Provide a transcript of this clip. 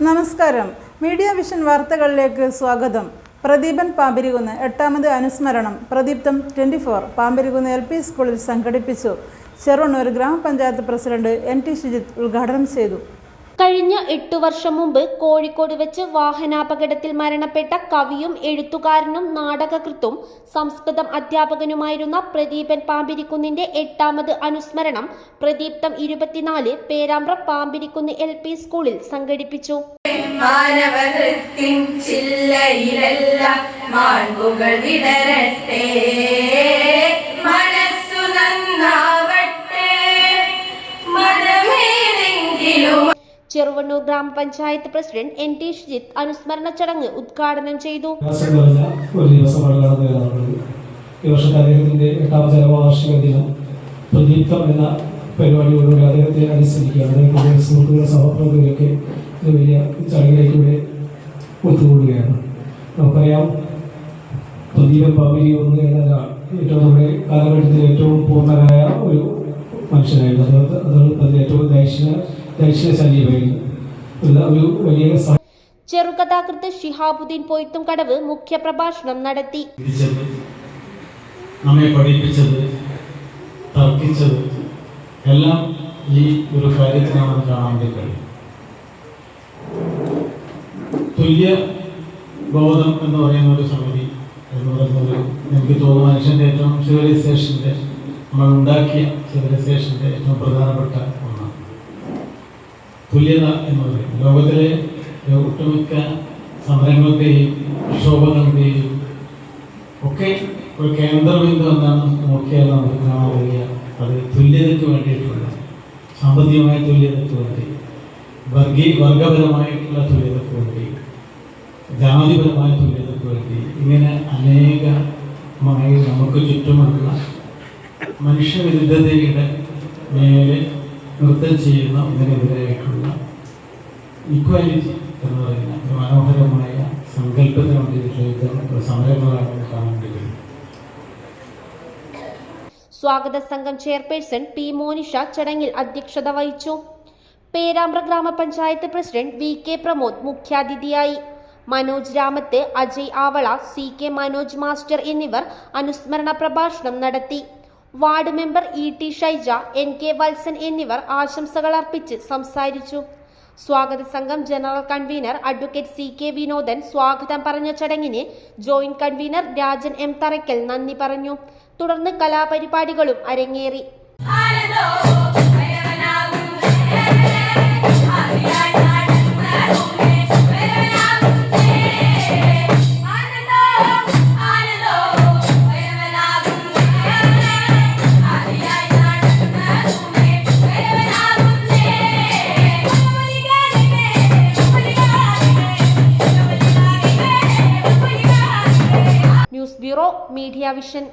നമസ്കാരം. Media vision വാർത്തകളിലേക്ക് സ്വാഗതം. പ്രദീപൻ പാമ്പിരികുന്ന് 8ാമത് അനുസ്മരണം പ്രദീപ്തം 24 പാമ്പിരികുന്ന് LP സ്കൂളിൽ സംഘടിപ്പിച്ചു. ചെറുവണ്ണൂർ ഗ്രാമപഞ്ചായത്ത് പ്രസിഡന്റ് NT ഷിജിത്ത് ഉദ്ഘാടനം ചെയ്തു. കഴിഞ്ഞ 8 വർഷം മുമ്പ് കോഴിക്കോട് വെച്ച് വാഹനാപകടത്തിൽ മരണപ്പെട്ട കവിയും എഴുത്തുകാരനും നാടകകൃത്തും സംസ്കൃതം അധ്യാപകനുമായിരുന്ന പ്രദീപൻ പാമ്പിരിക്കുന്നിന്റെ 8ാമത് അനുസ്മരണം പ്രദീപ്തം 24 പേരാമ്പ്ര പാമ്പിരിക്കുന്ന് LP സ്കൂളിൽ സംഘടിപ്പിച്ചു. ചെറുവണ്ണൂർ ഗ്രാമപഞ്ചായത്ത് പ്രസിഡന്റ് NT ഷിജിത്ത് അനുസ്മരണ ചടങ്ങ് ഉദ്ഘാടനം ചെയ്തു. ഈ വർഷത്തെ അദ്ദേഹത്തിന്റെ 8ാമത് ജന്മവാർഷിക ദിനം പ്രദീപ്തം എന്ന പരിപാടിയോടുകൂടി അദ്ദേഹത്തെ അനുസ്മരിക്കുകയാണ്. അദ്ദേഹത്തിന്റെ സുഹൃത്തുക്കളും സഹപ്രവർത്തകരൊക്കെ ഇത് വലിയ ചടങ്ങിലേക്കൂടെ ഒത്തുകൂടുകയാണ്. നമുക്കറിയാം, പ്രദീപൻ പാമ്പിരികുന്ന് എന്ന ഏറ്റവും നമ്മുടെ കാലഘട്ടത്തിൽ ഏറ്റവും പൂർണ്ണനായ ഒരു മനുഷ്യനായിരുന്നു. അദ്ദേഹം ഏറ്റവും ചെറുകഥാകൃത്ത് ഷിഹാബുദ്ദീൻ പൊയ്ത്തും കടവ് മുഖ്യപ്രഭാഷണം നടത്തി. നമ്മെ പഠിപ്പിച്ചത്, തർക്കിച്ചത് എല്ലാം ഈ ഒരു കാര്യത്തിനാണ് കാണാൻ വേണ്ടി കഴിയും. തുല്യ ബോധം എന്ന് പറയുന്ന ഒരു സമിതി എന്ന് പറയുന്നത് എനിക്ക് തോന്നുന്നു മനുഷ്യൻ്റെ ഏറ്റവും സിവിലൈസേഷൻ്റെ നമ്മൾ ഉണ്ടാക്കിയ സിവിലൈസേഷൻ്റെ ഏറ്റവും പ്രധാനപ്പെട്ട ഒന്നാണ് തുല്യത എന്ന് പറയുന്നത്. ലോകത്തിലെ ഒട്ടുമിക്ക സമരങ്ങളുടെയും പ്രക്ഷോഭങ്ങളുടെയും ഒക്കെ ഒരു കേന്ദ്രബിന്ദു എന്നാണ് നോക്കിയാൽ നമുക്ക് കാണാൻ കഴിയുക. അത് തുല്യതയ്ക്ക് വേണ്ടിയിട്ടുള്ള, സാമ്പത്തികമായ തുല്യതയ്ക്ക് വേണ്ടി, വർഗപരമായിട്ടുള്ള തുല്യതയ്ക്ക് വേണ്ടി, ജാതിപരമായ തുല്യതയ്ക്ക് വേണ്ടി, ഇങ്ങനെ അനേകമായി നമുക്ക് ചുറ്റുമുള്ള മനുഷ്യവിരുദ്ധതയുടെ മേലെ നൃത്തം ചെയ്യുന്ന ഇതിനെതിരായിട്ടുള്ള ഇക്വാലിറ്റി എന്ന് പറയുന്ന ഒരു മനോഹരമായ സങ്കല്പത്തിന് വേണ്ടിയിട്ടുള്ള സമരങ്ങളാണ് കാണാൻ കഴിയുന്നത്. സ്വാഗത സംഘം ചെയർപേഴ്സൺ P മോനിഷ ചടങ്ങിൽ അധ്യക്ഷത വഹിച്ചു. പേരാമ്പ്ര ഗ്രാമപഞ്ചായത്ത് പ്രസിഡന്റ് VK പ്രമോദ് മുഖ്യാതിഥിയായി. മനോജ് രാമത്ത്, അജയ് ആവള, CK മനോജ് മാസ്റ്റർ എന്നിവർ അനുസ്മരണ പ്രഭാഷണം നടത്തി. Ward member ET Shyja, NK Valsan എന്നിവർ ആശംസകൾ അർപ്പിച്ച് സംസാരിച്ചു. സ്വാഗത സംഘം general convener advocate CK Vinodan സ്വാഗതം പറഞ്ഞ ചടങ്ങിന് joint convener Rajan M Tharakkal നന്ദി പറഞ്ഞു. തുടർന്ന് കലാപരിപാടികളും അരങ്ങേറി. News bureau, media vision.